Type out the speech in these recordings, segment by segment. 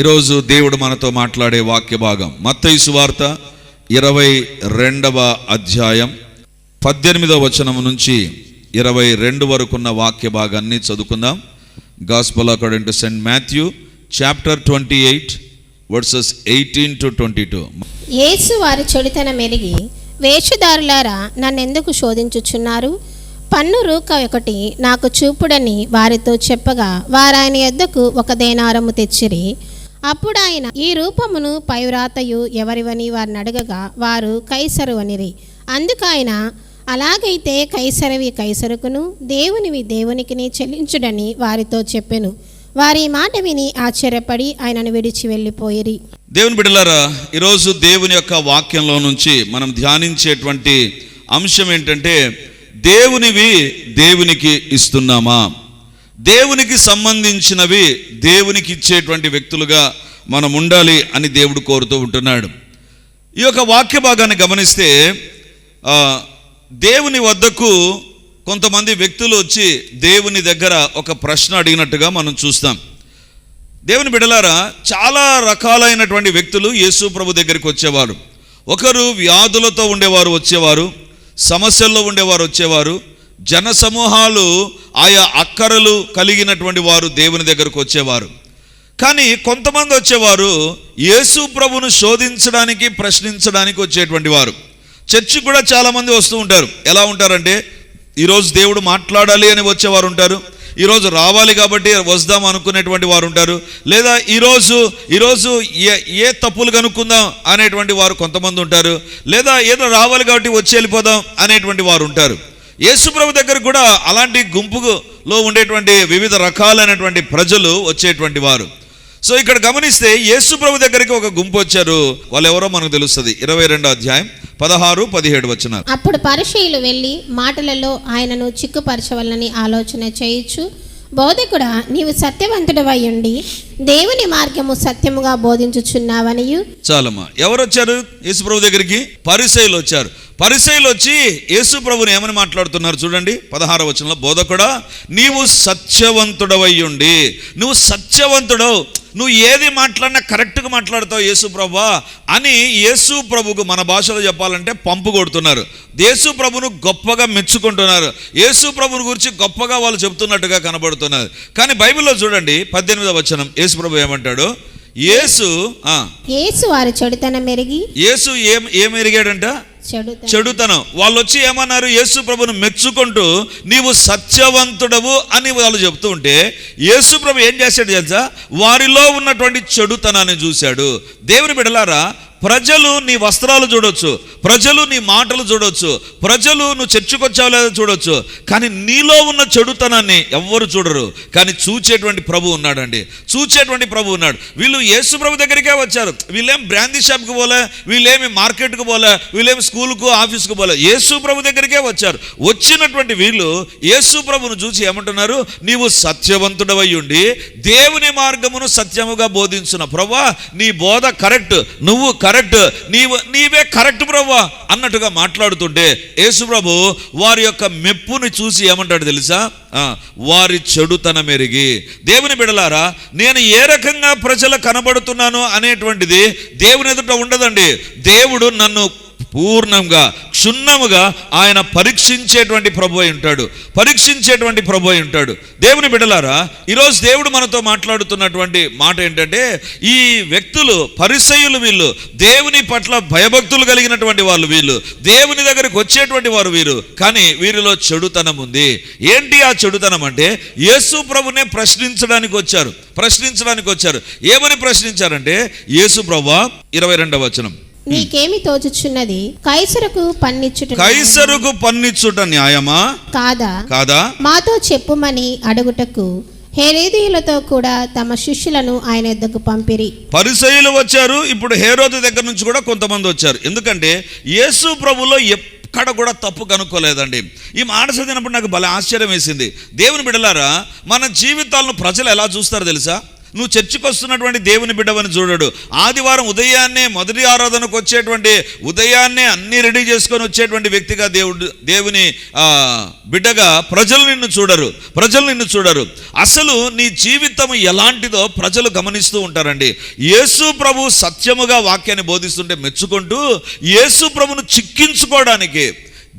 ఈరోజు దేవుడు మనతో మాట్లాడే వాక్య భాగం మత్తయి సువార్త 22వ అధ్యాయం 18వ వచనం నుంచి 22 వరకున్న వాక్య భాగాన్ని చదువుకుందాం. Gospel according to Saint Matthew chapter 28 versus 18 to 22. యేసు వారి చెడుతనం ఎరిగి, వేషధారులారా నన్నెందుకు శోధించుచున్నారు? పన్ను రూక ఒకటి నాకు చూపుడని వారితో చెప్పగా, వారాయన యొద్దకు 1 దేనారము తెచ్చిరి. అప్పుడు ఆయన, ఈ రూపమును పైవ్రాతయు ఎవరివని వారిని అడగగా, వారు కైసరు అనిరి. అందుకైన, అలాగైతే కైసరవి కైసరుకును, దేవునివి దేవునికిని చెల్లించుడని వారితో చెప్పెను. వారి మాట విని ఆశ్చర్యపడి ఆయనను విడిచి వెళ్ళిపోయిరి. దేవుని బిడ్డలారా, ఈరోజు దేవుని యొక్క వాక్యంలో నుంచి మనం ధ్యానించేటువంటి అంశం ఏంటంటే, దేవునివి దేవునికి ఇస్తున్నామా? దేవునికి సంబంధించినవి దేవునికి ఇచ్చేటువంటి వ్యక్తులుగా మనం ఉండాలి అని దేవుడు కోరుతూ ఉంటున్నాడు. ఈ యొక్క వాక్య భాగాన్ని గమనిస్తే, దేవుని వద్దకు కొంతమంది వ్యక్తులు వచ్చి దేవుని దగ్గర ఒక ప్రశ్న అడిగినట్టుగా మనం చూస్తాం. దేవుని బిడ్డలారా, చాలా రకాలైనటువంటి వ్యక్తులు యేసు ప్రభు దగ్గరికి వచ్చేవారు. ఒకరు వ్యాధులతో ఉండేవారు వచ్చేవారు, సమస్యల్లో ఉండేవారు వచ్చేవారు, జన సమూహాలు ఆయా అక్కరలు కలిగినటువంటి వారు దేవుని దగ్గరకు వచ్చేవారు. కానీ కొంతమంది వచ్చేవారు యేసు ప్రభును శోధించడానికి, ప్రశ్నించడానికి వచ్చేటువంటి వారు. చర్చికి కూడా చాలామంది వస్తూ ఉంటారు. ఎలా ఉంటారంటే, ఈరోజు దేవుడు మాట్లాడాలి అని వచ్చేవారు ఉంటారు, ఈరోజు రావాలి కాబట్టి వద్దాం అనుకునేటువంటి వారు ఉంటారు, లేదా ఈరోజు ఏ తప్పులు కనుక్కుందాం అనేటువంటి వారు కొంతమంది ఉంటారు, లేదా ఏదో రావాలి కాబట్టి వచ్చి వెళ్ళిపోదాం అనేటువంటి వారు ఉంటారు. యేసు ప్రభు దగ్గర కూడా అలాంటి గుంపులో ఉండేటువంటి వివిధ రకాలైనటువంటి ప్రజలు వచ్చేటువంటి వారు. సో ఇక్కడ గమనిస్తే యేసు ప్రభు దగ్గరికి ఒక గుంపు వచ్చారు. వాళ్ళు ఎవరో మనకు తెలుస్తుంది. 22వ అధ్యాయం 16-17 వచనాలు. అప్పుడు పరిసయ్యులు వెళ్ళి మాటలలో ఆయనను చిక్కుపరచవలనని ఆలోచన చేయొచ్చు. బోధకుడా, నీవు సత్యవంతుడవై ఉండి దేవుని మార్గము సత్యముగా బోధించుచున్నావనియు. చాలమ్మా, ఎవరు వచ్చారు యేసు ప్రభు దగ్గరికి? పరిసయ్యులు వచ్చారు. పరిసయ్యులు వచ్చి యేసు ప్రభుని ఏమని మాట్లాడుతున్నారు చూడండి. 16వ వచనంలో, బోధకుడా, నీవు సత్యవంతుడవై ఉండి, నువ్వు సత్యవంతుడవు, నువ్వు ఏది మాట్లాడినా కరెక్ట్గా మాట్లాడతావు యేసు ప్రభు అని యేసు ప్రభుకు మన భాషలో చెప్పాలంటే పంపు కొడుతున్నారు. యేసు ప్రభును గొప్పగా మెచ్చుకుంటున్నారు. యేసు ప్రభుని గురించి గొప్పగా వాళ్ళు చెప్తున్నట్టుగా కనబడుతున్నారు. కానీ బైబిల్లో చూడండి 18వ వచనం, యేసు ప్రభు ఏమంటాడు? యేసు వారి చెడుతనం ఎరిగి. యేసు ఏం ఎరిగాడంట? చెడుతనం. వాళ్ళు వచ్చి ఏమన్నారు? యేసు ప్రభును మెచ్చుకుంటూ నీవు సత్యవంతుడవు అని వాళ్ళు చెప్తూ ఉంటే, యేసు ప్రభు ఏం చేశాడు తెలుసా? వారిలో ఉన్నటువంటి చెడుతనాన్ని చూశాడు. దేవుని బిడ్డలారా, ప్రజలు నీ వస్త్రాలు చూడొచ్చు, ప్రజలు నీ మాటలు చూడొచ్చు, ప్రజలు నువ్వు చర్చకొచ్చావు లేదో చూడొచ్చు, కానీ నీలో ఉన్న చెడుతనాన్ని ఎవ్వరు చూడరు. కానీ చూచేటువంటి ప్రభు ఉన్నాడండి, చూచేటువంటి ప్రభు ఉన్నాడు. వీళ్ళు యేసు ప్రభు దగ్గరికే వచ్చారు. వీళ్ళేం బ్రాందీ షాప్కి పోలే, వీళ్ళేమి మార్కెట్కి పోలే, వీళ్ళేమి స్కూల్కు ఆఫీస్కు పోలే, యేసు ప్రభు దగ్గరికే వచ్చారు. వచ్చినటువంటి వీళ్ళు యేసు ప్రభును చూసి ఏమంటున్నారు? నీవు సత్యవంతుడవై ఉండి దేవుని మార్గమును సత్యముగా బోధించున్న ప్రభువా, నీ బోధ కరెక్ట్, నువ్వు కరెక్ట్, నీవే కరెక్ట్ ప్రభువా అన్నట్టుగా మాట్లాడుతుంటే, యేసు ప్రభు వారి యొక్క మెప్పుని చూసి ఏమంటాడు తెలుసా? వారి చెడుతనం ఎరిగి. దేవుని బిడలారా, నేను ఏ రకంగా ప్రజలు కనబడుతున్నాను అనేటువంటిది దేవుని ఎదుట ఉండదండి. దేవుడు నన్ను పూర్ణంగా, క్షుణ్ణముగా ఆయన పరీక్షించేటువంటి ప్రభు అయి ఉంటాడు, పరీక్షించేటువంటి ప్రభు అయి ఉంటాడు. దేవుని బిడ్డలారా, ఈరోజు దేవుడు మనతో మాట్లాడుతున్నటువంటి మాట ఏంటంటే, ఈ వ్యక్తులు పరిసయ్యులు, వీళ్ళు దేవుని పట్ల భయభక్తులు కలిగినటువంటి వాళ్ళు, వీళ్ళు దేవుని దగ్గరికి వచ్చేటువంటి వారు వీరు. కానీ వీరిలో చెడుతనం ఉంది. ఏంటి ఆ చెడుతనం అంటే, యేసు ప్రభునే ప్రశ్నించడానికి వచ్చారు. ఏమని ప్రశ్నించారంటే, యేసు ప్రభువా, 22వ వచనం, నీకేమి తోచుచున్నది? కైసరుకు పన్నిచ్చుట న్యాయమా కాదా? మాతో చెప్పుమని అడుగుటకు హేరోదీయులతో కూడా తమ శిష్యులను ఆయన యొద్దకు పంపిరి. పరిసయ్యులు వచ్చారు. ఇప్పుడు హేరోదు దగ్గర నుంచి కూడా కొంతమంది వచ్చారు. ఎందుకంటే యేసు ప్రభులో ఎక్కడ కూడా తప్పు కనుక్కోలేదండి. ఈ మాట చదివినప్పుడు నాకు భలే ఆశ్చర్యం వేసింది. దేవుని బిడ్డలారా, మన జీవితాలను ప్రజలు ఎలా చూస్తారో తెలుసా? నువ్వు చర్చికి వస్తున్నటువంటి దేవుని బిడ్డవని చూడడు. ఆదివారం ఉదయాన్నే మొదటి ఆరాధనకు వచ్చేటువంటి ఉదయాన్నే అన్నీ రెడీ చేసుకొని వచ్చేటువంటి వ్యక్తిగా దేవుని బిడ్డగా ప్రజలు నిన్ను చూడరు. అసలు నీ జీవితం ఎలాంటిదో ప్రజలు గమనిస్తూ ఉంటారండి. యేసు ప్రభు సత్యముగా వాక్యాన్ని బోధిస్తుంటే మెచ్చుకుంటూ యేసు ప్రభును చిక్కించుకోవడానికి,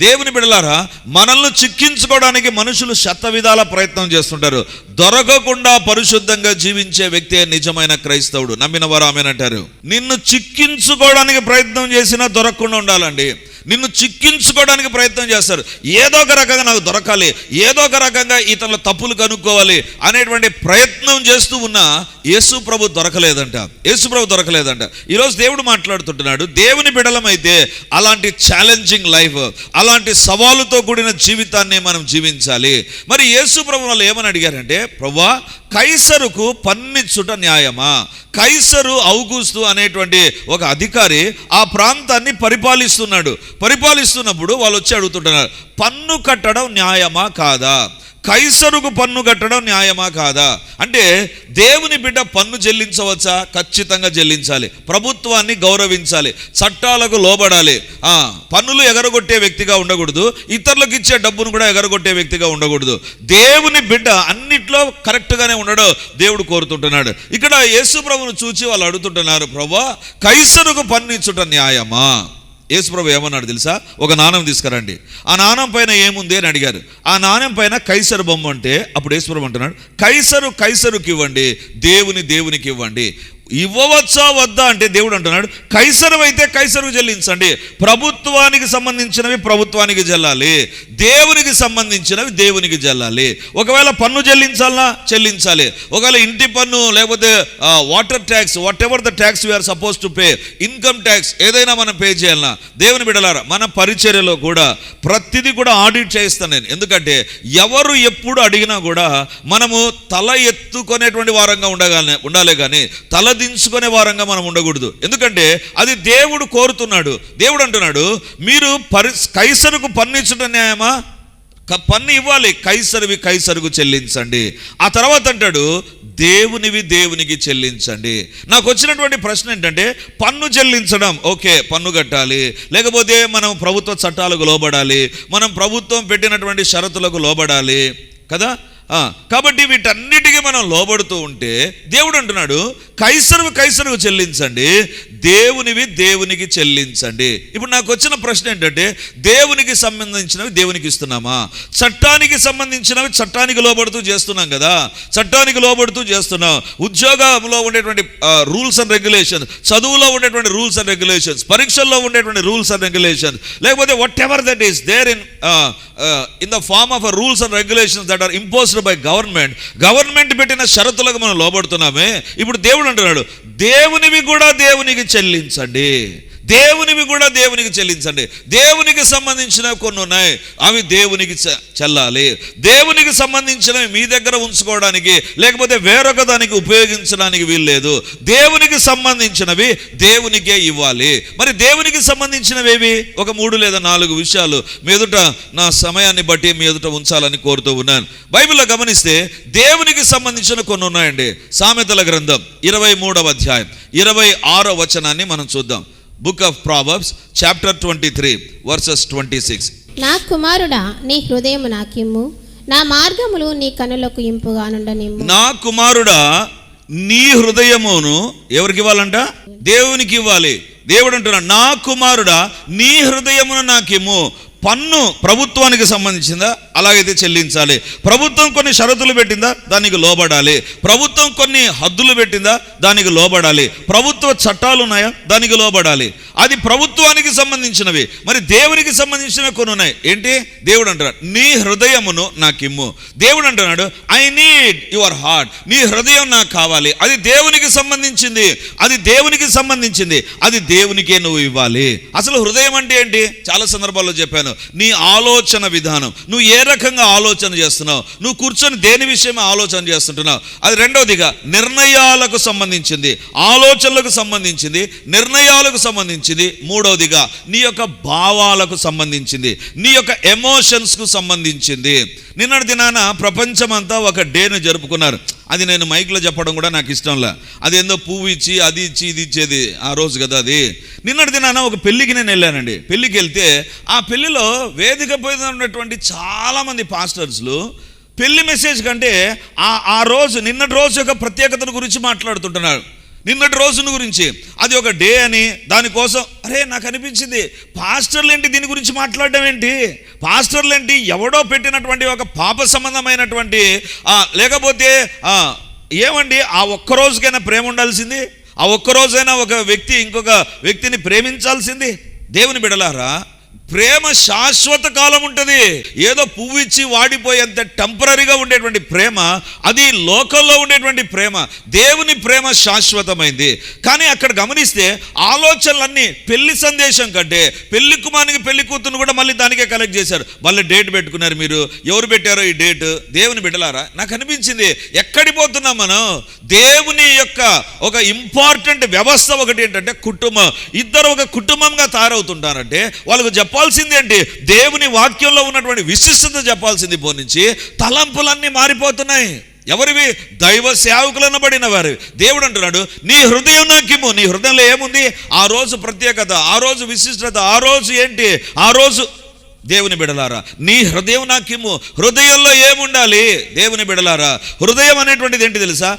దేవుని బిడ్డలారా, మనల్ని చిక్కించుకోవడానికి మనుషులు శతవిధాల ప్రయత్నం చేస్తుంటారు. దొరకకుండా పరిశుద్ధంగా జీవించే వ్యక్తే నిజమైన క్రైస్తవుడు. నమ్మిన వారు ఆమేనంటారు. నిన్ను చిక్కించుకోవడానికి ప్రయత్నం చేసినా దొరకకుండా ఉండాలండి. నిన్ను చిక్కించుకోవడానికి ప్రయత్నం చేస్తారు. ఏదో ఒక రకంగా నాకు దొరకాలి, ఏదో ఒక రకంగా ఇతరుల తప్పులు కనుక్కోవాలి అనేటువంటి ప్రయత్నం చేస్తూ ఉన్నా యేసు ప్రభు దొరకలేదంట. ఈరోజు దేవుడు మాట్లాడుతుంటున్నాడు, దేవుని బిడ్డలమైతే అలాంటి ఛాలెంజింగ్ లైఫ్, అలాంటి సవాలుతో కూడిన జీవితాన్ని మనం జీవించాలి. మరి యేసు ప్రభు వాళ్ళు ఏమని అడిగారంటే, ప్రభువా, కైసరుకు పన్నిచ్చుట న్యాయమా? కైసరు ఔగుస్తు అనేటువంటి ఒక అధికారి ఆ ప్రాంతాన్ని పరిపాలిస్తున్నప్పుడు వాళ్ళు వచ్చి అడుగుతుంటున్నారు, పన్ను కట్టడం న్యాయమా కాదా? కైసరుకు పన్ను కట్టడం న్యాయమా కాదా? అంటే దేవుని బిడ్డ పన్ను చెల్లించవచ్చా? ఖచ్చితంగా చెల్లించాలి. ప్రభుత్వాన్ని గౌరవించాలి, చట్టాలకు లోబడాలి. పన్నులు ఎగరగొట్టే వ్యక్తిగా ఉండకూడదు, ఇతరులకు ఇచ్చే డబ్బును కూడా ఎగరగొట్టే వ్యక్తిగా ఉండకూడదు. దేవుని బిడ్డ అన్నిట్లో కరెక్ట్గానే ఉండడం దేవుడు కోరుతుంటున్నాడు. ఇక్కడ యేసు ప్రభువును చూచి వాళ్ళు అడుగుతుంటున్నారు, ప్రభువా, కైసరుకు పన్ను ఇచ్చుట న్యాయమా? యేసు ప్రభు ఏమన్నాడు తెలుసా? ఒక నాణం తీసుకురండి, ఆ నాణం పైన ఏముంది అని అడిగారు. ఆ నాణం పైన కైసరు బొమ్మ అంటే అప్పుడు యేసు ప్రభు అంటున్నాడు, కైసరుకి ఇవ్వండి, దేవునికి ఇవ్వండి. ఇవ్వవచ్చా వద్దా అంటే దేవుడు అంటున్నాడు, కైసరు అయితే కైసరుకు చెల్లించండి, ప్రభుత్వానికి సంబంధించినవి ప్రభుత్వానికి చెల్లాలి, దేవునికి సంబంధించినవి దేవునికి చెల్లాలి. ఒకవేళ పన్ను చెల్లించాలి, ఒకవేళ ఇంటి పన్ను లేకపోతే water tax, whatever the tax we are suppose to pay, income tax ఏదైనా మనం పే చేయాలన్నా, దేవుని బిడ్డలారా, మన పరిచర్యలో కూడా ప్రతిదీ కూడా ఆడిట్ చేయిస్తాను నేను. ఎందుకంటే ఎవరు ఎప్పుడు అడిగినా కూడా మనము తల ఎత్తుకునేటువంటి వారంగా ఉండాలి కానీ తల దించుకునే వారంగా మనం ఉండకూడదు. ఎందుకంటే అది దేవుడు కోరుతున్నాడు. దేవుడు అంటున్నాడు, మీరు కైసరుకు పన్ను ఇచ్చడం న్యాయమా? పన్ను ఇవ్వాలి, కైసరుకు చెల్లించండి. ఆ తర్వాత అంటాడు, దేవునికి చెల్లించండి. నాకు వచ్చినటువంటి ప్రశ్న ఏంటంటే, పన్ను చెల్లించడం ఓకే, పన్ను కట్టాలి, లేకపోతే మనం ప్రభుత్వ చట్టాలకు లోబడాలి, మనం ప్రభుత్వం పెట్టినటువంటి షరతులకు లోబడాలి కదా. కాబట్టి వీటన్నిటికీ మనం లోబడుతూ ఉంటే దేవుడు అంటున్నాడు, కైసరుకు చెల్లించండి, దేవునికి చెల్లించండి. ఇప్పుడు నాకు వచ్చిన ప్రశ్న ఏంటంటే, దేవునికి సంబంధించినవి దేవునికి ఇస్తున్నామా? చట్టానికి సంబంధించినవి చట్టానికి లోబడుతూ చేస్తున్నాం కదా, చట్టానికి లోబడుతూ చేస్తున్నాం. ఉద్యోగంలో ఉండేటువంటి రూల్స్ అండ్ రెగ్యులేషన్స్, చదువులో ఉండేటువంటి రూల్స్ అండ్ రెగ్యులేషన్స్, పరీక్షల్లో ఉండేటువంటి రూల్స్ అండ్ రెగ్యులేషన్స్, లేకపోతే whatever that is there in the form of rules and regulations that are imposed by government పెట్టిన షరతులకు మనం లోబడుతున్నామే. ఇప్పుడు దేవుడు అంటున్నాడు, దేవునివి కూడా దేవునికి చెల్లించండి, దేవునికి సంబంధించినవి కొన్ని ఉన్నాయి, అవి దేవునికి చెల్లాలి. దేవునికి సంబంధించినవి మీ దగ్గర ఉంచుకోవడానికి లేకపోతే వేరొక దానికి ఉపయోగించడానికి వీల్లేదు. దేవునికి సంబంధించినవి దేవునికే ఇవ్వాలి. మరి దేవునికి సంబంధించినవి ఒక 3 లేదా 4 విషయాలు మీ ఎదుట నా సమయాన్ని బట్టి మీ ఎదుట ఉంచాలని కోరుతూ ఉన్నాను. బైబిల్లో గమనిస్తే దేవునికి సంబంధించిన కొన్ని ఉన్నాయండి. సామెతల గ్రంథం 23వ అధ్యాయం 26వ వచనాన్ని మనం చూద్దాం. Book of Proverbs chapter 23 versus 26. నా కుమారుడా, నీ హృదయము నాకిమ్ము, నా మార్గములు నీ కనులకు ఇంపుగా నుండనిమ్ము. నా కుమారుడా, నీ హృదయమును ఎవరికి ఇవ్వాలంట? దేవునికి ఇవ్వాలి. దేవుడు అంటున్నాడు, నా కుమారుడా, నీ హృదయమును నాకిమ్ము. పన్ను ప్రభుత్వానికి సంబంధించిందా? అలాగైతే చెల్లించాలి. ప్రభుత్వం కొన్ని షరతులు పెట్టిందా? దానికి లోబడాలి. ప్రభుత్వం కొన్ని హద్దులు పెట్టిందా? దానికి లోబడాలి. ప్రభుత్వ చట్టాలు ఉన్నాయా? దానికి లోబడాలి. అది ప్రభుత్వానికి సంబంధించినవి. మరి దేవునికి సంబంధించిన కొన్ని ఉన్నాయి. ఏంటి? దేవుడు అంటున్నాడు, నీ హృదయమును నాకిమ్ము. దేవుడు అంటున్నాడు, ఐ నీడ్ యువర్ హార్ట్. నీ హృదయం నాకు కావాలి. అది దేవునికి సంబంధించింది, అది దేవునికే నువ్వు ఇవ్వాలి. అసలు హృదయం అంటే ఏంటి? చాలా సందర్భాల్లో చెప్పాను. నీ ఆలోచన విధానం, నువ్వు ఏ రకంగా ఆలోచన చేస్తున్నావు, నువ్వు కూర్చొని దేని విషయమే ఆలోచన చేస్తుంటున్నావు. అది రెండవదిగా నిర్ణయాలకు సంబంధించింది, ఆలోచనలకు సంబంధించింది, నిర్ణయాలకు సంబంధించింది. మూడవదిగా నీ యొక్క భావాలకు సంబంధించింది, నీ యొక్క ఎమోషన్స్కు సంబంధించింది. నిన్నటి దినాన ప్రపంచమంతా ఒక డేను జరుపుకున్నారు. అది నేను మైక్లో చెప్పడం కూడా నాకు ఇష్టంలా. అది ఏందో పువ్వు ఇచ్చి అది ఇచ్చి ఇది ఇచ్చేది ఆ రోజు కదా అది. నిన్నటి దినాన ఒక పెళ్ళికి నేను వెళ్ళానండి. పెళ్ళికి వెళ్తే ఆ పెళ్ళిలో వేదిక పైన ఉన్నటువంటి చాలామంది పాస్టర్స్లు పెళ్లి మెసేజ్ కంటే ఆ రోజు నిన్నటి రోజు యొక్క ప్రత్యేకతను గురించి మాట్లాడుతుంటున్నారు. నిన్నటి రోజున గురించి అది ఒక డే అని దానికోసం నాకు అనిపించింది, పాస్టర్లు ఏంటి దీని గురించి మాట్లాడడం ఏంటి, పాస్టర్లు ఏంటి ఎవడో పెట్టినటువంటి ఒక పాప సంబంధమైనటువంటి లేకపోతే ఏమండి ఆ ఒక్కరోజుకైనా ప్రేమ ఉండాల్సింది, ఆ ఒక్కరోజైనా ఒక వ్యక్తి ఇంకొక వ్యక్తిని ప్రేమించాల్సింది. దేవుని బిడలారా, ప్రేమ శాశ్వత కాలం ఉంటుంది. ఏదో పువ్వు ఇచ్చి వాడిపోయేంత టెంపరీగా ఉండేటువంటి ప్రేమ అది లోకంలో ఉండేటువంటి ప్రేమ. దేవుని ప్రేమ శాశ్వతమైంది. కానీ అక్కడ గమనిస్తే ఆలోచనలన్నీ పెళ్లి సందేశం కంటే పెళ్లి కుమారునికి పెళ్లి కూతురును కూడా మళ్ళీ దానికే కలెక్ట్ చేశారు. మళ్ళీ డేట్ పెట్టుకున్నారు. మీరు ఎవరు పెట్టారో ఈ డేట్? దేవుని బిడ్డలారా, నాకు అనిపించింది ఎక్కడికి పోతున్నాం మనం? దేవుని యొక్క ఒక ఇంపార్టెంట్ వ్యవస్థ ఒకటి ఏంటంటే కుటుంబం. ఇద్దరు ఒక కుటుంబంగా తయారవుతుంటారంటే వాళ్ళకు చెప్పాల్సింది ఏంటి? దేవుని వాక్యంలో ఉన్నటువంటి విశిష్టత చెప్పాల్సింది. పోనించి తలంపులన్నీ మారిపోతున్నాయి. ఎవరివి? దైవ సేవకులనబడిన వారు. దేవుడు అంటున్నాడు, నీ హృదయం నాకిమ్ము. నీ హృదయంలో ఏముంది? ఆ రోజు ప్రత్యేకత, ఆ రోజు విశిష్టత, ఆ రోజు ఏంటి? ఆ రోజు దేవుని బిడలారా, నీ హృదయం నాకిమ్ము. హృదయంలో ఏముండాలి? దేవుని బిడలారా, హృదయం అనేటువంటిది ఏంటి తెలుసా?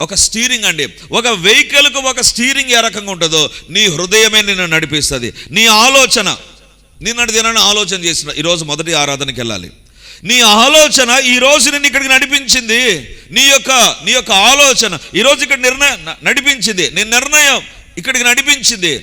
ఒక స్టీరింగ్ అండి. ఒక వెహికల్కు ఒక స్టీరింగ్ ఏ రకంగా ఉంటుందో నీ హృదయమే నిన్ను నడిపిస్తుంది. నీ ఆలోచన, నిన్నటి దినాన్ని ఆలోచన చేసిన ఈరోజు మొదటి ఆరాధనకి వెళ్ళాలి. నీ ఆలోచన ఈరోజు నిన్ను ఇక్కడికి నడిపించింది. నీ యొక్క ఆలోచన ఈరోజు ఇక్కడ నడిపించింది. నీ నిర్ణయం ఇక్కడికి నడిపించింది.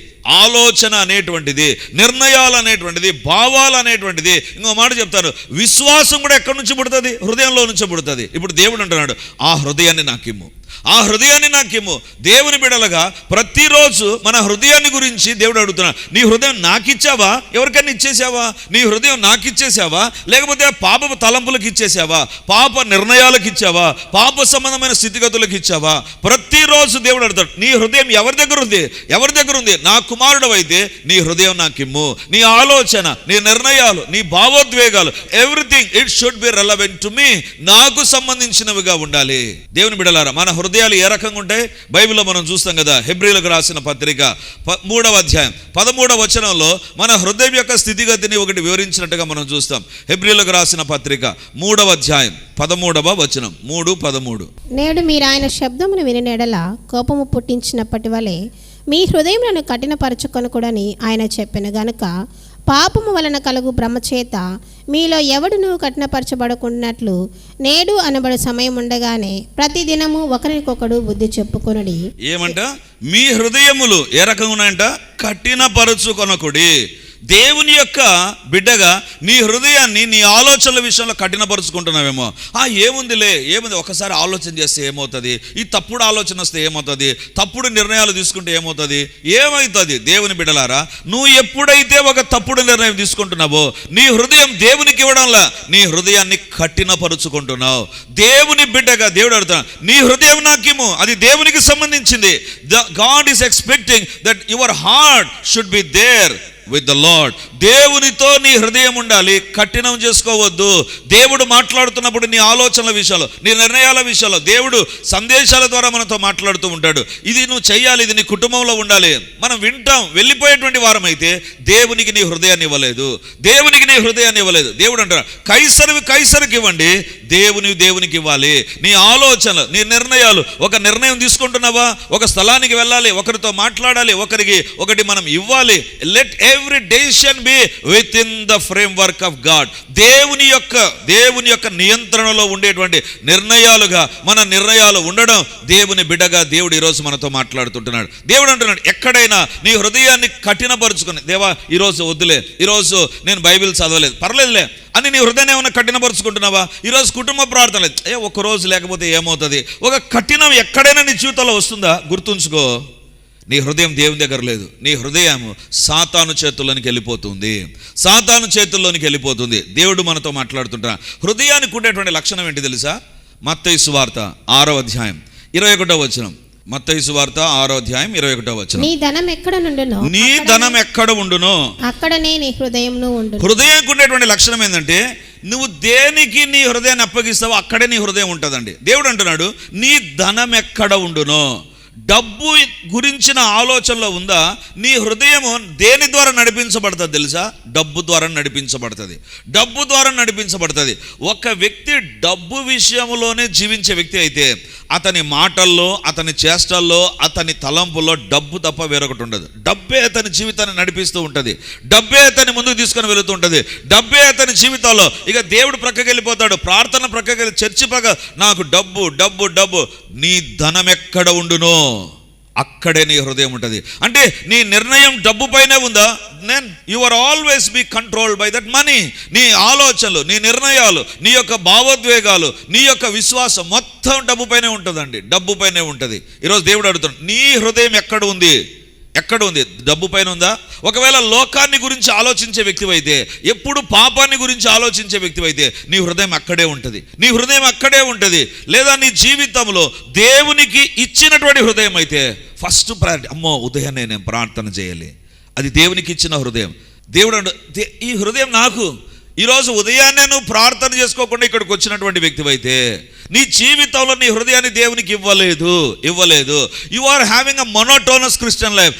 ఆలోచన అనేటువంటిది, నిర్ణయాలు అనేటువంటిది, భావాలు అనేటువంటిది. ఇంకో మాట చెప్తాను, విశ్వాసం కూడా ఎక్కడి నుంచి పుడుతుంది? హృదయంలో నుంచి పుడుతుంది. ఇప్పుడు దేవుడు అంటున్నాడు, ఆ హృదయాన్ని నాకిమ్ము, ఆ హృదయాన్ని నాకేమో. దేవుని బిడలగా ప్రతిరోజు మన హృదయాన్ని గురించి దేవుడు అడుగుతున్నాడు. నీ హృదయం నాకిచ్చావా? ఎవరికైనా ఇచ్చేసావా? నీ హృదయం నాకిచ్చేసావా? లేకపోతే పాప తలంపులకు ఇచ్చేసావా? పాప నిర్ణయాలకు ఇచ్చావా? పాప సంబంధమైన స్థితిగతులకు ఇచ్చావా? ప్రతిరోజు దేవుడు అడుగుతాడు, నీ హృదయం ఎవరి దగ్గర ఉంది? ఎవరి దగ్గర ఉంది? నా కుమారుడు అయితే నీ హృదయం నాకిమ్ము. నీ ఆలోచన, నీ నిర్ణయాలు, నీ భావోద్వేగాలు, everything it should be relevant to me. నాకు సంబంధించినవిగా ఉండాలి. దేవుని బిడలారా, మన హృదయాలు ఏ రకంగా ఉంటాయి? బైబిల్లో మనం చూస్తాం కదా. హెబ్రీలకు రాసిన పత్రిక 3వ అధ్యాయం 13వ వచనంలో మన హృదయం యొక్క స్థితిగతిని ఒకటి వివరించినట్టుగా మనం చూస్తాం. హెబ్రీలకు రాసిన పత్రిక 3వ అధ్యాయం 13వ వచనం 3:13. నేడు మీరు ఆయన శబ్దమును విని ఎడల కోపము పుట్టించినప్పటి వలె మీ హృదయములను కఠినపరచుకొనకూడని ఆయన చెప్పెను గనుక పాపము వలన కలుగు భ్రమచేత మీలో ఎవడును కఠినపరచబడకున్నట్లు నేడు అనబడు సమయం ఉండగానే ప్రతిదినము ఒకరికొకడు బుద్ధి చెప్పుకొనుడి. ఏమంట? మీ హృదయములు ఏ రకంగా ఉన్నాయంట? కఠినపరచుకొనకుడి. దేవుని యొక్క బిడ్డగా నీ హృదయాన్ని నీ ఆలోచనల విషయంలో కఠినపరుచుకుంటున్నావేమో. ఏముందిలే, ఏముంది, ఒకసారి ఆలోచన చేస్తే ఏమవుతుంది, ఈ తప్పుడు ఆలోచన వస్తే ఏమవుతుంది, తప్పుడు నిర్ణయాలు తీసుకుంటే ఏమవుతుంది, ఏమవుతుంది? దేవుని బిడ్డలారా, నువ్వు ఎప్పుడైతే ఒక తప్పుడు నిర్ణయం తీసుకుంటున్నావో నీ హృదయం దేవునికి ఇవ్వడంలా నీ హృదయాన్ని కఠినపరుచుకుంటున్నావు. దేవుని బిడ్డగా దేవుడు అడుగుతాడు, నీ హృదయం నాకేమో, అది దేవునికి సంబంధించింది. God is expecting that your heart should be there with the Lord. దేవునితో నీ హృదయం ఉండాలి, కఠినం చేసుకోవద్దు. దేవుడు మాట్లాడుతున్నప్పుడు నీ ఆలోచనల విషయాలు, నీ నిర్ణయాల విషయాలు దేవుడు సందేశాల ద్వారా మనతో మాట్లాడుతూ ఉంటాడు. ఇది నువ్వు చెయ్యాలి, ఇది నీ కుటుంబంలో ఉండాలి. మనం వింటాం, వెళ్ళిపోయేటువంటి వారం అయితే దేవునికి నీ హృదయాన్ని ఇవ్వలేదు, దేవునికి నీ హృదయాన్ని ఇవ్వలేదు. దేవుడు అంటాడు, కైసరువి కైసరికి ఇవ్వండి, దేవునికి ఇవ్వాలి. నీ ఆలోచనలు, నీ నిర్ణయాలు, ఒక నిర్ణయం తీసుకుంటున్నావా, ఒక స్థలానికి వెళ్ళాలి, ఒకరితో మాట్లాడాలి, ఒకటి మనం ఇవ్వాలి. Let every decision be with in the framework of God. దేవుని యొక్క నియంత్రణలో ఉండేటువంటి నిర్ణయాలుగా మన నిర్ణయాలు ఉండడం. దేవుని బిడ్డగా దేవుడు ఈరోజు మనతో మాట్లాడుతుంటున్నాడు. దేవుడు అంటున్నాడు, ఎక్కడైనా నీ హృదయాన్ని కఠినపరుచుకుని, దేవా ఈరోజు వద్దులే, ఈరోజు నేను బైబిల్ చదవలేదు, పర్లేదులే అని నీ హృదయాన్ని ఏమైనా కఠినపరుచుకుంటున్నావా? ఈరోజు కుటుంబ ప్రార్థన లేదు, ఒక్కరోజు లేకపోతే ఏమవుతుంది? ఒక కఠినం ఎక్కడైనా నీ జీవితంలో వస్తుందా? గుర్తుంచుకో, నీ హృదయం దేవుని దగ్గర లేదు. నీ హృదయం సాతాను చేతుల్లోనికి వెళ్ళిపోతుంది, సాతాను చేతుల్లోనికి వెళ్ళిపోతుంది. దేవుడు మనతో మాట్లాడుతుంటా. హృదయానికి ఉండేటువంటి లక్షణం ఏంటి తెలుసా? మత్తయి సువార్త 6వ అధ్యాయం 21వ వచనం. మత్తయి సువార్త 6వ అధ్యాయం 21వ వచనం. నీ ధనం ఎక్కడ నుండునో, నీ ధనం ఎక్కడ ఉండునో అక్కడనే నీ హృదయంను ఉండును. హృదయానికి ఉండేటువంటి లక్షణం ఏంటంటే నువ్వు దేనికి నీ హృదయాన్ని అప్పగిస్తావో అక్కడే నీ హృదయం ఉంటుందండి. దేవుడు అంటున్నాడు, నీ ధనం ఎక్కడ ఉండునో. డబ్బు గురించిన ఆలోచనలో ఉందా? నీ హృదయము దేని ద్వారా నడిపించబడుతుంది తెలుసా? డబ్బు ద్వారా నడిపించబడుతుంది. డబ్బు ద్వారా నడిపించబడుతుంది. ఒక వ్యక్తి డబ్బు విషయంలోనే జీవించే వ్యక్తి అయితే అతని మాటల్లో, అతని చేష్టల్లో, అతని తలంపుల్లో డబ్బు తప్ప వేరొకటి ఉండదు. డబ్బే అతని జీవితాన్ని నడిపిస్తూ ఉంటుంది. డబ్బే అతని ముందుకు తీసుకొని వెళుతూ ఉంటుంది. డబ్బే అతని జీవితాల్లో ఇక దేవుడు ప్రక్కకి వెళ్ళిపోతాడు, ప్రార్థన ప్రక్కకి వెళ్ళి, చర్చి ప్రక్క, నాకు డబ్బు డబ్బు డబ్బు. నీ ధనం ఎక్కడ ఉండునో అక్కడే నీ హృదయం ఉంటుంది. అంటే నీ నిర్ణయం డబ్బు పైనే ఉందా? Then you are always be controlled by that money. నీ ఆలోచనలు, నీ నిర్ణయాలు, నీ యొక్క భావోద్వేగాలు, నీ యొక్క విశ్వాసం మొత్తం డబ్బు పైనే ఉంటుందండి. డబ్బు పైనే ఉంటుంది. ఈరోజు దేవుడు అడుగుతున్నాడు, నీ హృదయం ఎక్కడ ఉంది? ఎక్కడ ఉంది? డబ్బు పైన ఉందా? ఒకవేళ లోకాన్ని గురించి ఆలోచించే వ్యక్తివైతే, ఎప్పుడు పాపాన్ని గురించి ఆలోచించే వ్యక్తివైతే నీ హృదయం అక్కడే ఉంటుంది. నీ హృదయం అక్కడే ఉంటుంది. లేదా నీ జీవితంలో దేవునికి ఇచ్చినటువంటి హృదయం అయితే ఫస్ట్ ప్రయారిటీ, అమ్మో ఉదయాన్నే నేను ప్రార్థన చేయాలి, అది దేవునికి ఇచ్చిన హృదయం. దేవుడు ఈ హృదయం నాకు. ఈరోజు ఉదయాన్నే నువ్వు ప్రార్థన చేసుకోకుండా ఇక్కడికి వచ్చినటువంటి వ్యక్తివైతే నీ జీవితంలో నీ హృదయాన్ని దేవునికి ఇవ్వలేదు. You are having a monotonous Christian life.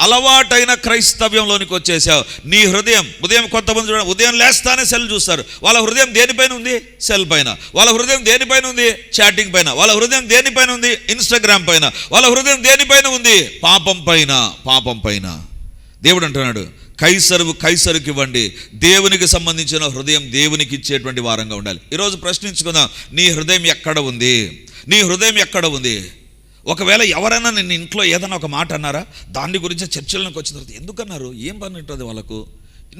అలవాటైన క్రైస్తవ్యంలోనికి వచ్చేసావు. నీ హృదయం ఉదయం, కొంతమంది చూడండి, ఉదయం లేస్తానే సెల్ చూస్తారు. వాళ్ళ హృదయం దేనిపైన ఉంది? సెల్ పైన. వాళ్ళ హృదయం దేనిపైన ఉంది? చాటింగ్ పైన. వాళ్ళ హృదయం దేనిపైన ఉంది? ఇన్స్టాగ్రామ్ పైన. వాళ్ళ హృదయం దేనిపైన ఉంది? పాపం పైన. దేవుడు అంటున్నాడు, కైసరుకి ఇవ్వండి, దేవునికి సంబంధించిన హృదయం దేవునికి ఇచ్చేటువంటి వారంగా ఉండాలి. ఈరోజు ప్రశ్నించుకుందాం, నీ హృదయం ఎక్కడ ఉంది? నీ హృదయం ఎక్కడ ఉంది? ఒకవేళ ఎవరైనా నిన్ను ఇంట్లో ఏదైనా ఒక మాట అన్నారా, దాని గురించి చర్చలకు వచ్చిన తర్వాత ఎందుకన్నారు, ఏం పని ఉంటుంది వాళ్ళకు?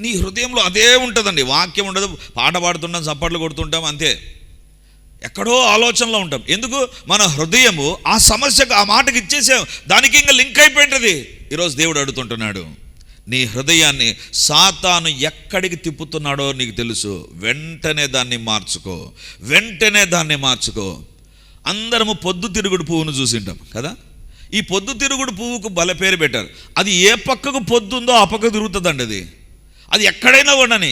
నీ హృదయంలో అదే ఉంటుందండి. వాక్యం ఉండదు, పాట పాడుతుంటాం, చప్పట్లు కొడుతుంటాం, అంతే. ఎక్కడో ఆలోచనలో ఉంటాం. ఎందుకు? మన హృదయము ఆ సమస్యకు, ఆ మాటకి ఇచ్చేసాం, దానికి ఇంకా లింక్ అయిపోయింటుంది. ఈరోజు దేవుడు అడుగుతుంటున్నాడు, నీ హృదయాన్ని సాతాను ఎక్కడికి తిప్పుతున్నాడో నీకు తెలుసు. వెంటనే దాన్ని మార్చుకో. అందరము పొద్దుతిరుగుడు పువ్వును చూసింటాం కదా. ఈ పొద్దుతిరుగుడు పువ్వుకు భలే పేరు పెట్టారు. అది ఏ పక్కకు పొద్దుందో ఆ పక్కకు తిరుగుతుందండి. అది ఎక్కడైనా ఉండని,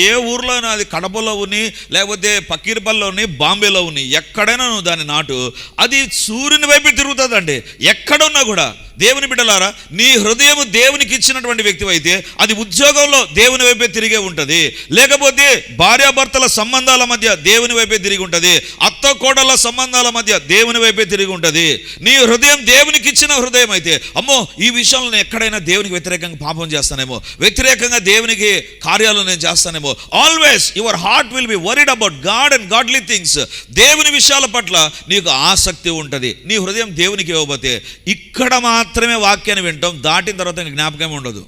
ఏ ఊర్లో అయినా, అది కడపలో ఉని, లేకపోతే పక్కీరపల్లిలో ఉని, బాంబేలో ఉని, ఎక్కడైనా నువ్వు దాన్ని నాటు, అది సూర్యుని వైపు తిరుగుతుందండి. ఎక్కడున్నా కూడా. దేవుని బిడ్డలారా, నీ హృదయం దేవునికి ఇచ్చినటువంటి వ్యక్తి అయితే అది ఉద్యోగంలో దేవుని వైపే తిరిగే ఉంటుంది. లేకపోతే భార్యాభర్తల సంబంధాల మధ్య దేవుని వైపే తిరిగి ఉంటుంది. అత్త కోడళ్ళ సంబంధాల మధ్య దేవుని వైపే తిరిగి ఉంటుంది. నీ హృదయం దేవునికి ఇచ్చిన హృదయం అయితే, అమ్మో ఈ విషయంలో నేను ఎక్కడైనా దేవునికి వ్యతిరేకంగా పాపం చేస్తానేమో, వ్యతిరేకంగా దేవునికి కార్యాలు నేను చేస్తానేమో. Always your heart will be worried about God and godly things. దేవుని విషయాల పట్ల నీకు ఆసక్తి ఉంటుంది. నీ హృదయం దేవునికి ఇవ్వబోతే ఇక్కడ మాత్రమే వాక్యాన్ని వింటాం, దాటిన తర్వాత జ్ఞాపకం ఉండదు.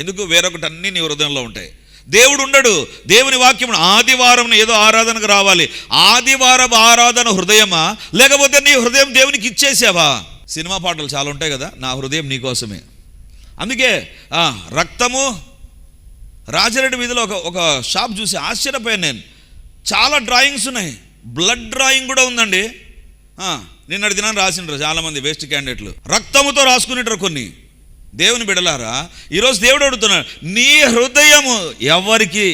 ఎందుకు? వేరొకటి అన్నీ నీ హృదయంలో ఉంటాయి. దేవుడు ఉండడు. దేవుని వాక్యం ఆదివారం ఏదో ఆరాధనకు రావాలి. ఆదివారం ఆరాధన హృదయమా, లేకపోతే నీ హృదయం దేవునికి ఇచ్చేసావా? సినిమా పాటలు చాలా ఉంటాయి కదా, నా హృదయం నీకోసమే. అందుకే రక్తము, రాజారెడ్డి వీధిలో ఒక షాప్ చూసి ఆశ్చర్యపోయాను నేను. చాలా డ్రాయింగ్స్ ఉన్నాయి, బ్లడ్ డ్రాయింగ్ కూడా ఉందండి. నిన్నటి దినాన్ని రాసిండ్రు చాలామంది వేస్ట్ క్యాండిడేట్లు, రక్తముతో రాసుకునేటారు కొన్ని. దేవుని బిడలారా, ఈరోజు దేవుడు అడుగుతున్నాడు, నీ హృదయము ఎవరికి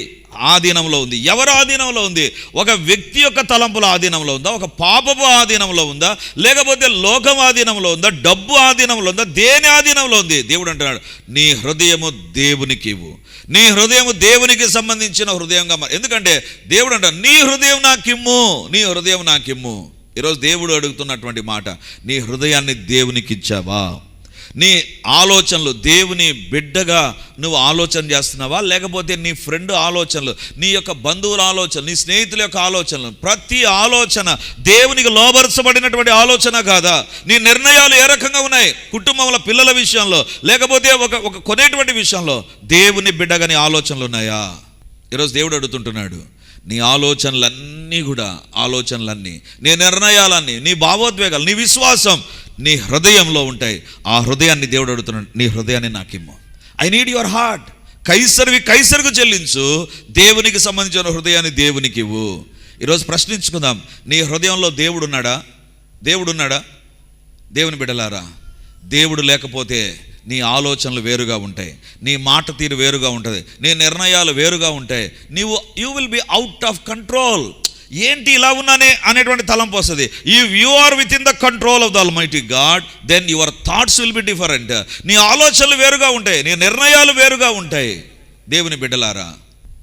ఆధీనంలో ఉంది? ఎవరు ఆధీనంలో ఉంది? ఒక వ్యక్తి యొక్క తలంపుల ఆధీనంలో ఉందా? ఒక పాపపు ఆధీనంలో ఉందా? లేకపోతే లోకం ఆధీనంలో ఉందా? డబ్బు ఆధీనంలో ఉందా? దేని ఆధీనంలో ఉంది? దేవుడు అంటున్నాడు, నీ హృదయము దేవునికి ఇవ్వు. నీ హృదయము దేవునికి సంబంధించిన హృదయంగా. ఎందుకంటే దేవుడు అంటాడు, నీ హృదయం నాకిమ్ము. ఈరోజు దేవుడు అడుగుతున్నటువంటి మాట, నీ హృదయాన్ని దేవునికి ఇచ్చావా? నీ ఆలోచనలు దేవుని బిడ్డగా నువ్వు ఆలోచన చేస్తున్నావా? లేకపోతే నీ ఫ్రెండ్ ఆలోచనలు, నీ యొక్క బంధువుల ఆలోచనలు, నీ స్నేహితుల యొక్క ఆలోచనలు, ప్రతి ఆలోచన దేవునికి లోబరచబడినటువంటి ఆలోచన కాదా? నీ నిర్ణయాలు ఏ రకంగా ఉన్నాయి? కుటుంబంలో పిల్లల విషయంలో, లేకపోతే ఒక కొనేటువంటి విషయంలో దేవుని బిడ్డగా నీ ఆలోచనలు ఉన్నాయా? ఈరోజు దేవుడు అడుగుతుంటున్నాడు, నీ ఆలోచనలన్నీ, నీ నిర్ణయాలన్నీ, నీ భావోద్వేగాలు, నీ విశ్వాసం నీ హృదయంలో ఉంటాయి. ఆ హృదయాన్ని దేవుడు అడుగుతున్నాడు, నీ హృదయాన్ని నాకిమ్ము. I need your heart. కైసరుకు చెల్లించు, దేవునికి సంబంధించిన హృదయాన్ని దేవునికి ఇవ్వు. ఈరోజు ప్రశ్నించుకుందాం, నీ హృదయంలో దేవుడు ఉన్నాడా? దేవుని బిడ్డలారా, దేవుడు లేకపోతే నీ ఆలోచనలు వేరుగా ఉంటాయి, నీ మాట తీరు వేరుగా ఉంటుంది, నీ నిర్ణయాలు వేరుగా ఉంటాయి. You will be out of control. ఏంటి ఇలా ఉన్నానే అనేటువంటి తలంపు వస్తుంది. If you are within the control of the almighty God, then your thoughts will be different. నీ ఆలోచనలు వేరుగా ఉంటాయి, నీ నిర్ణయాలు వేరుగా ఉంటాయి. దేవుని బిడ్డలారా,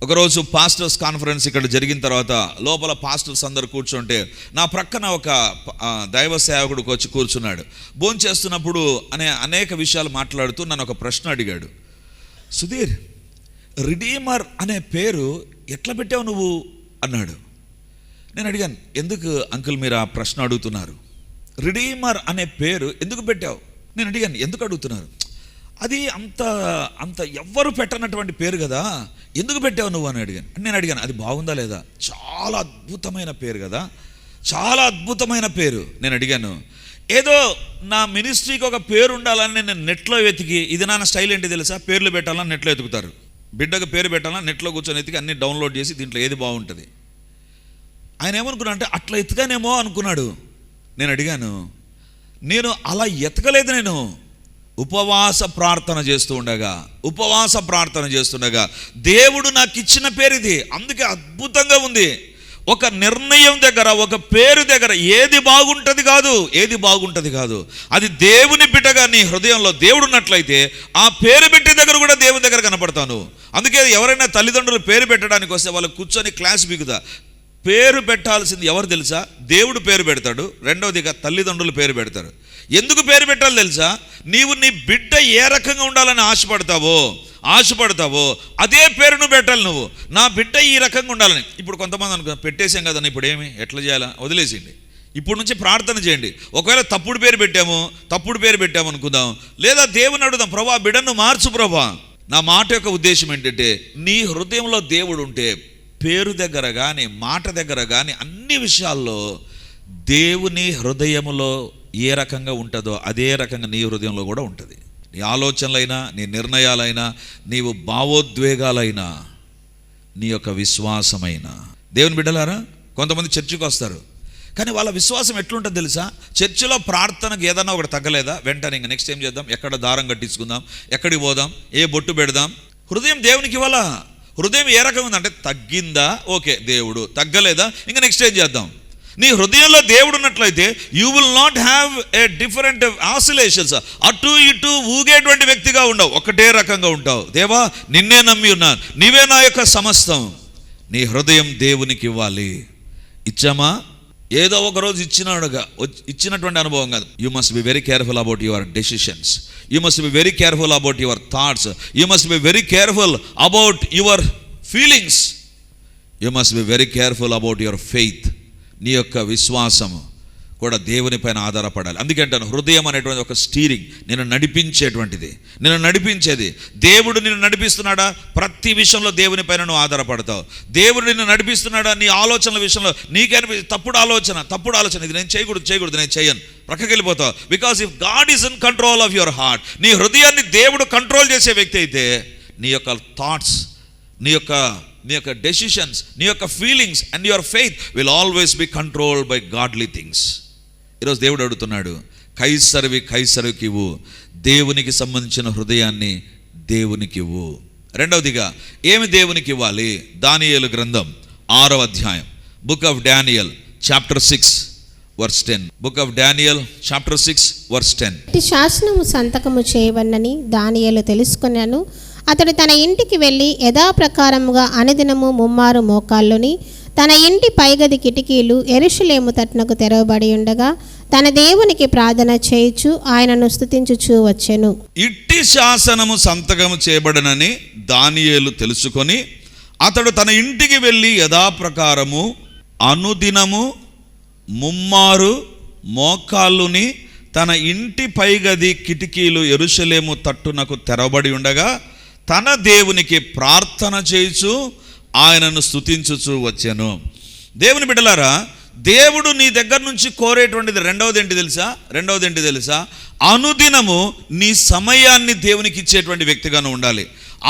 ఒకరోజు పాస్టర్స్ కాన్ఫరెన్స్ ఇక్కడ జరిగిన తర్వాత లోపల పాస్టర్స్ అందరు కూర్చుంటే నా ప్రక్కన ఒక దైవ సేవకుడికి వచ్చి కూర్చున్నాడు. భోంచేస్తున్నప్పుడు అనేక విషయాలు మాట్లాడుతూ నన్ను ఒక ప్రశ్న అడిగాడు. సుధీర్, రిడీమర్ అనే పేరు ఎట్లా పెట్టావు నువ్వు అన్నాడు. నేను అడిగాను, ఎందుకు అంకుల్ మీరు ఆ ప్రశ్న అడుగుతున్నారు? రిడీమర్ అనే పేరు ఎందుకు పెట్టావు? నేను అడిగాను, ఎందుకు అడుగుతున్నారు? అది అంత ఎవ్వరు పెట్టనటువంటి పేరు కదా, ఎందుకు పెట్టావు నువ్వు అని అడిగాను. నేను అడిగాను, అది బాగుందా లేదా? చాలా అద్భుతమైన పేరు కదా, చాలా అద్భుతమైన పేరు. నేను అడిగాను, ఏదో నా మినిస్ట్రీకి ఒక పేరు ఉండాలని నేను నెట్లో వెతికి, ఇది నా స్టైల్ ఏంటి తెలుసా, పేర్లు పెట్టాలని నెట్లో వెతుకుతారు. బిడ్డకు పేరు పెట్టాలని నెట్లో కూర్చొని వెతికి అన్ని డౌన్లోడ్ చేసి దీంట్లో ఏది బాగుంటుంది. ఆయన ఏమనుకున్నా అంటే అట్లా ఎతకానేమో అనుకున్నాడు. నేను అడిగాను, నేను అలా ఎతకలేదు, నేను ఉపవాస ప్రార్థన చేస్తుండగా దేవుడు నాకు ఇచ్చిన పేరు ఇది, అందుకే అద్భుతంగా ఉంది. ఒక నిర్ణయం దగ్గర, ఒక పేరు దగ్గర ఏది బాగుంటుంది కాదు, అది దేవుని బిడ్డగా నీ హృదయంలో దేవుడు ఉన్నట్లయితే ఆ పేరు పెట్టే దగ్గర కూడా దేవుని దగ్గర కనపడతాను. అందుకే ఎవరైనా తల్లిదండ్రులు పేరు పెట్టడానికి వస్తే వాళ్ళు కూర్చొని క్లాస్ బిగుదా. పేరు పెట్టాల్సింది ఎవరు తెలుసా? దేవుడు పేరు పెడతాడు, రెండవదిగా తల్లిదండ్రులు పేరు పెడతారు. ఎందుకు పేరు పెట్టాలి తెలుసా? నీవు నీ బిడ్డ ఏ రకంగా ఉండాలని ఆశపడతావో అదే పేరును పెట్టాలి నువ్వు. నా బిడ్డ ఈ రకంగా ఉండాలని. ఇప్పుడు కొంతమంది అనుకో, పెట్టేసాం కదన్నా, ఇప్పుడు ఏమి ఎట్లా చేయాలా, వదిలేసిండి, ఇప్పుడు నుంచి ప్రార్థన చేయండి. ఒకవేళ తప్పుడు పేరు పెట్టాము అనుకుందాం, లేదా దేవుని అడుగుదాం, ప్రభా బిడ్డను మార్చు ప్రభా. నా మాట యొక్క ఉద్దేశం ఏంటంటే, నీ హృదయంలో దేవుడు ఉంటే పేరు దగ్గర కానీ మాట దగ్గర కానీ అన్ని విషయాల్లో దేవుని హృదయములో ఏ రకంగా ఉంటుందో అదే రకంగా నీ హృదయంలో కూడా ఉంటుంది. నీ ఆలోచనలైనా, నీ నిర్ణయాలైనా, నీవు భావోద్వేగాలైనా, నీ యొక్క విశ్వాసమైనా. దేవుని బిడ్డలారా, కొంతమంది చర్చికి వస్తారు, కానీ వాళ్ళ విశ్వాసం ఎట్లుంటుంది తెలుసా? చర్చిలో ప్రార్థనకు ఏదన్నా ఒకటి తగ్గలేదా, వెంటనే ఇంకా నెక్స్ట్ ఏం చేద్దాం, ఎక్కడ దారం కట్టించుకుందాం, ఎక్కడికి పోదాం, ఏ బొట్టు పెడదాం. హృదయం దేవునికి ఇవ్వాలా. హృదయం ఏ రకంగా ఉందంటే, తగ్గిందా, ఓకే దేవుడు, తగ్గలేదా, ఇంకా నెక్స్ట్ ఏం చేద్దాం. నీ హృదయంలో దేవుడు ఉన్నట్లయితే you will not have a different oscillations. అటు ఇటు ఊగేటువంటి వ్యక్తిగా ఉండవు, ఒకటే రకంగా ఉంటావు. దేవా నిన్నే నమ్మి ఉన్నాను, నీవే నా యొక్క సమస్తం. నీ హృదయం దేవునికి ఇవ్వాలి. ఇచ్చామా? ఏదో ఒక రోజు ఇచ్చినటువంటి అనుభవం కాదు. You must be very careful about your decisions. You must be very careful about your thoughts. You must be very careful about your feelings. You must be very careful about your faith. నీ యొక్క విశ్వాసము కూడా దేవుని పైన ఆధారపడాలి. అందుకంటాను, హృదయం అనేటువంటి ఒక steering, నేను నడిపించేది. దేవుడు నిన్ను నడిపిస్తున్నాడా? ప్రతి విషయంలో దేవుని పైన నువ్వు ఆధారపడతావు. దేవుడు నిన్ను నడిపిస్తున్నాడా? నీ ఆలోచనల విషయంలో నీకనిపి తప్పుడు ఆలోచన, ఇది నేను చేయకూడదు, నేను చేయను, ప్రక్కకి వెళ్ళిపోతావు. Because if God is in control of your heart, నీ హృదయాన్ని దేవుడు కంట్రోల్ చేసే వ్యక్తి అయితే నీ యొక్క థాట్స్, నీ యొక్క డెసిషన్స్, నీ యొక్క feelings and your faith will always be controlled by godly things. ఈరోజు దేవుడు అడుగుతున్నాడు, కైసరుకి ఇవ్వు, దేవునికి సంబంధించిన హృదయాన్ని దేవునికి ఇవ్వు. రెండవదిగా ఏమి దేవునికి ఇవ్వాలి? దానియేలు గ్రంథం 6వ అధ్యాయం, book of Daniel chapter 6 verse 10. Book of Daniel chapter 6 verse 10. ఈ శాసనము సంతకము చేయవన్నని దానియేలు తెలుసుకొనెను. అతడు తన ఇంటికి వెళ్ళి యథాప్రకారముగా అనుదినము ముమ్మారు మోకాళ్ళుని తన ఇంటి పైగది కిటికీలు యెరూషలేము తట్టునకు తెరవబడి ఉండగా తన దేవునికి ప్రార్థన చేయుచు ఆయనను స్తుతించుచూ వచ్చెను. ఇట్టి శాసనము సంతకము చేయబడనని దానియేలు తెలుసుకొని అతడు తన ఇంటికి వెళ్ళి యథాప్రకారము అనుదినము ముమ్మారు మోకాళ్ళుని తన ఇంటి పైగది కిటికీలు యెరూషలేము తట్టునకు తెరవబడి ఉండగా తన దేవునికి ప్రార్థన చేయుచు ఆయనను స్తుతించుచు వచ్చాను. దేవుని బిడ్డలారా, దేవుడు నీ దగ్గర నుంచి కోరేటువంటిది రెండవది ఏంటి తెలుసా? అనుదినము నీ సమయాన్ని దేవునికి ఇచ్చేటువంటి వ్యక్తిగాను ఉండాలి.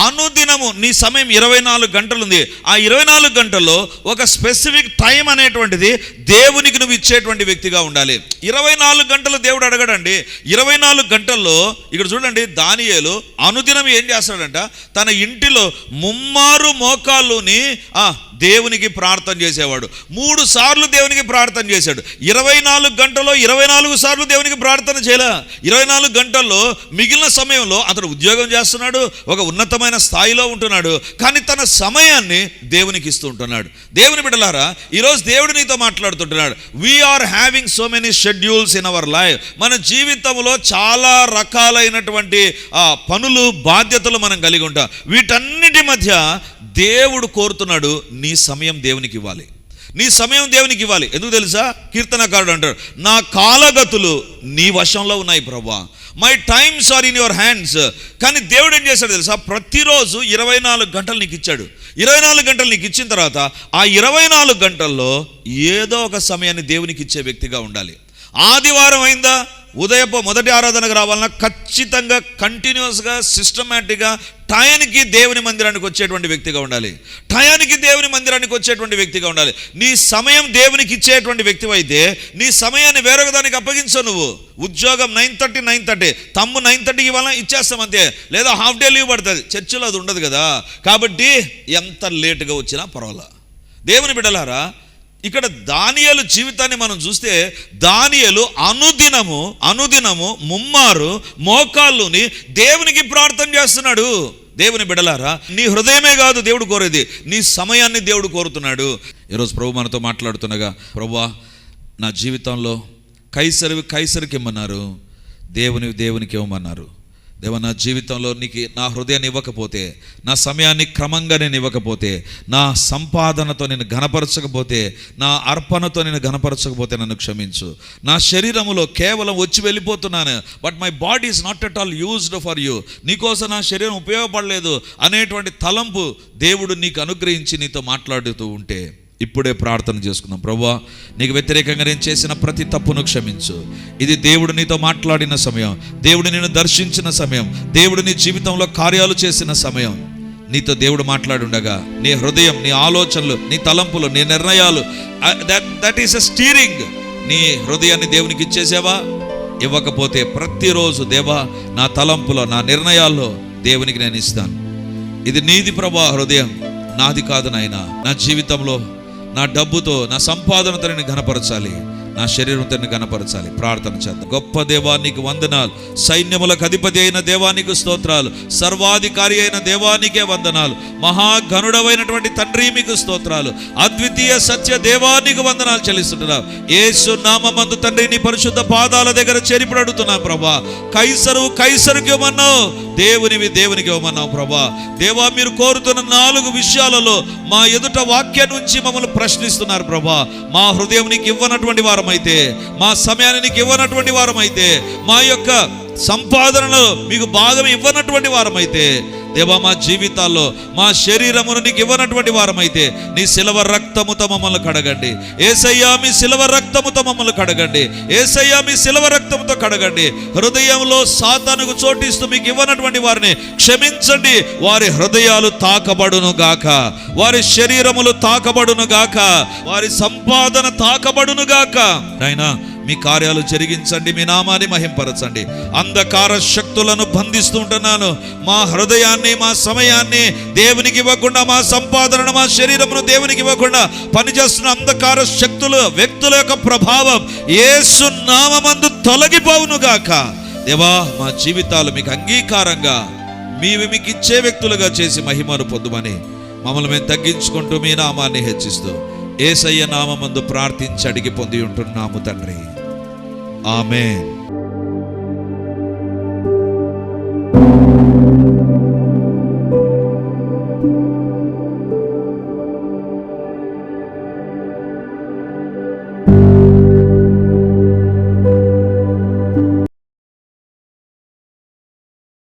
అనుదినము నీ సమయం 24 గంటలు ఉంది. ఆ 24 గంటల్లో ఒక స్పెసిఫిక్ టైం అనేటువంటిది దేవునికి నువ్వు ఇచ్చేటువంటి వ్యక్తిగా ఉండాలి. 24 గంటలు దేవుడు అడగడండి. 24 గంటల్లో ఇక్కడ చూడండి, దానియేలు అనుదినం ఏం చేస్తాడంట, తన ఇంటిలో ముమ్మారు మోకాళ్ళుని దేవునికి ప్రార్థన చేసేవాడు. 3 సార్లు దేవునికి ప్రార్థన చేశాడు. 24 గంటల్లో 24 సార్లు దేవునికి ప్రార్థన చేయలే. 24 గంటల్లో మిగిలిన సమయంలో అతడు ఉద్యోగం చేస్తున్నాడు, ఒక ఉన్నతమైన స్థాయిలో ఉంటున్నాడు, కానీ తన సమయాన్ని దేవునికి ఇస్తూ ఉంటున్నాడు. దేవుని బిడ్డలారా, ఈరోజు దేవుడు నీతో మాట్లాడుతుంటున్నాడు. We are having so many schedules in our life. మన జీవితంలో చాలా రకాలైనటువంటి పనులు, బాధ్యతలు మనం కలిగి ఉంటాం. వీటన్నిటి మధ్య దేవుడు కోరుతున్నాడు, నీ సమయం దేవునికి ఇవ్వాలి, నీ సమయం దేవునికి ఇవ్వాలి. ఎందుకు తెలుసా? కీర్తనకారుడు అంటాడు, నా కాలగతులు నీ వశంలో ఉన్నాయి ప్రభువా, my times are in your hands. కానీ దేవుడు ఏం చేశాడు తెలుసా? ప్రతిరోజు 24 గంటలు నీకు ఇచ్చాడు. 24 గంటలు నీకు ఇచ్చిన తర్వాత ఆ 24 గంటల్లో ఏదో ఒక సమయాన్ని దేవునికి ఇచ్చే వ్యక్తిగా ఉండాలి. ఆదివారం అయిందా, ఉదయపు మొదటి ఆరాధనకు రావాలన్నా ఖచ్చితంగా కంటిన్యూస్గా సిస్టమేటిక్గా టయానికి దేవుని మందిరానికి వచ్చేటువంటి వ్యక్తిగా ఉండాలి. టయానికి దేవుని మందిరానికి వచ్చేటువంటి వ్యక్తిగా ఉండాలి. నీ సమయం దేవునికి ఇచ్చేటువంటి వ్యక్తి అయితే నీ సమయాన్ని వేరొక దానికి అప్పగించవు. నువ్వు ఉద్యోగం 9:30 తమ్ము 9:30కి ఇవ్వాలా, ఇచ్చేస్తాం అంతే, లేదా హాఫ్ డే లీవ్ పడుతుంది. చర్చిలో అది ఉండదు కదా. కాబట్టి ఎంత లేటుగా వచ్చినా పర్వాలా. దేవుని బిడ్డలారా, ఇక్కడ దానియేలు జీవితాన్ని మనం చూస్తే, దానియేలు అనుదినము ముమ్మారు మోకాళ్ళుని దేవునికి ప్రార్థన చేస్తున్నాడు. దేవుని బిడ్డలారా, నీ హృదయమే కాదు దేవుడు కోరేది, నీ సమయాన్ని దేవుడు కోరుతున్నాడు. ఈరోజు ప్రభు మనతో మాట్లాడుతుండగా, ప్రభువా నా జీవితంలో కైసరికి ఇమ్మన్నారు, దేవునికి ఇవ్వమన్నారు. దేవా నా జీవితంలో నీకు నా హృదయాన్ని ఇవ్వకపోతే, నా సమయాన్ని క్రమంగా నేను ఇవ్వకపోతే, నా సంపాదనతో నేను ఘనపరచకపోతే, నా అర్పణతో నేను ఘనపరచకపోతే నన్ను క్షమించు. నా శరీరములో కేవలం వచ్చి వెళ్ళిపోతున్నాను, but my body is not at all used for you. నీకోసం నా శరీరం ఉపయోగపడలేదు అనేటువంటి తలంపు దేవుడు నీకు అనుగ్రహించి నీతో మాట్లాడుతూ ఉంటే ఇప్పుడే ప్రార్థన చేసుకుందాం. ప్రభువా నీకు వ్యతిరేకంగా నేను చేసిన ప్రతి తప్పును క్షమించు. ఇది దేవుడు నీతో మాట్లాడిన సమయం, దేవుడు నిన్ను దర్శించిన సమయం, దేవుడు నీ జీవితంలో కార్యాలు చేసిన సమయం. నీతో దేవుడు మాట్లాడుండగా నీ హృదయం, నీ ఆలోచనలు, నీ తలంపులు, నీ నిర్ణయాలు, దట్ ఈస్ ఎ స్టీరింగ్. నీ హృదయాన్ని దేవునికి ఇచ్చేసావా? ఇవ్వకపోతే ప్రతిరోజు దేవా నా తలంపులో, నా నిర్ణయాల్లో దేవునికి నేను ఇస్తాను. ఇది నీది ప్రభువా, హృదయం నాది కాదు నాయనా. నా జీవితంలో నా డబ్బుతో, నా సంపాదనతో నేను ఘనపరచాలి, నా శరీరంతో నేను ఘనపరచాలి. ప్రార్థన చేద్దాం. గొప్ప దేవానికి వందనాలు, సైన్యములకు అధిపతి అయిన దేవానికి స్తోత్రాలు, సర్వాధికారి అయిన దేవానికే వందనాలు, మహాగణుడమైనటువంటి తండ్రి మీకు స్తోత్రాలు, అద్వితీయ సత్య దేవానికి వందనాలు చెల్లిస్తున్నాం. యేసు నామమందు తండ్రి నీ పరిశుద్ధ పాదాల దగ్గర చేరిపడి అడుగుతున్నాం ప్రభా. కైసరుకి ఇవ్వమన్నావు, దేవునికి ఇవ్వమన్నావు ప్రభా. దేవా మీరు కోరుతున్న 4 విషయాలలో మా ఎదుట వాక్యం నుంచి మమ్మల్ని ప్రశ్నిస్తున్నారు ప్రభా. మా హృదయం నీకు ఇవ్వనటువంటి వారమైతే, మా సమయాన్ని నీకు ఇవ్వనటువంటి వారమైతే, మా యొక్క సంపాదనలో మీకు భాగం ఇవ్వనటువంటి వారమైతే, దేవా మా జీవితాల్లో మా శరీరమును నీకు ఇవ్వనటువంటి వారమైతే నీ శిలవ రక్తముతో మమ్మల్ని కడగండి యేసయ్యా. మీ శిలవ రక్తముతో మమ్మల్ని కడగండి యేసయ్యా. మీ శిలవ రక్తముతో కడగండి. హృదయంలో సాతానుకు చోటిస్తూ మీకు ఇవ్వనటువంటి వారిని క్షమించండి. వారి హృదయాలు తాకబడును గాక, వారి శరీరములు తాకబడును గాక, వారి సంపాదన తాకబడును గాక. నాయనా మీ కార్యాలు జరిగించండి, మీ నామాన్ని మహింపరచండి. అంధకార శక్తులను బంధిస్తూ ఉంటున్నాను. మా హృదయాన్ని, మా సమయాన్ని దేవునికి ఇవ్వకుండా, మా సంపాదనను, మా శరీరమును దేవునికి ఇవ్వకుండా పనిచేస్తున్న అంధకార శక్తులు, వ్యక్తుల యొక్క ప్రభావం యేసు నామమందు తొలగిపోవును గాక. దేవా మా జీవితాలు మీకు అంగీకారంగా, మీకు ఇచ్చే వ్యక్తులుగా చేసి మహిమను పొందుమని మమ్మల్ని మేము తగ్గించుకుంటూ మీ నామాన్ని హెచ్చిస్తూ యేసయ్య నామమందు ప్రార్థించి అడిగి పొంది ఉంటున్నాము తండ్రి. ఆమేన్.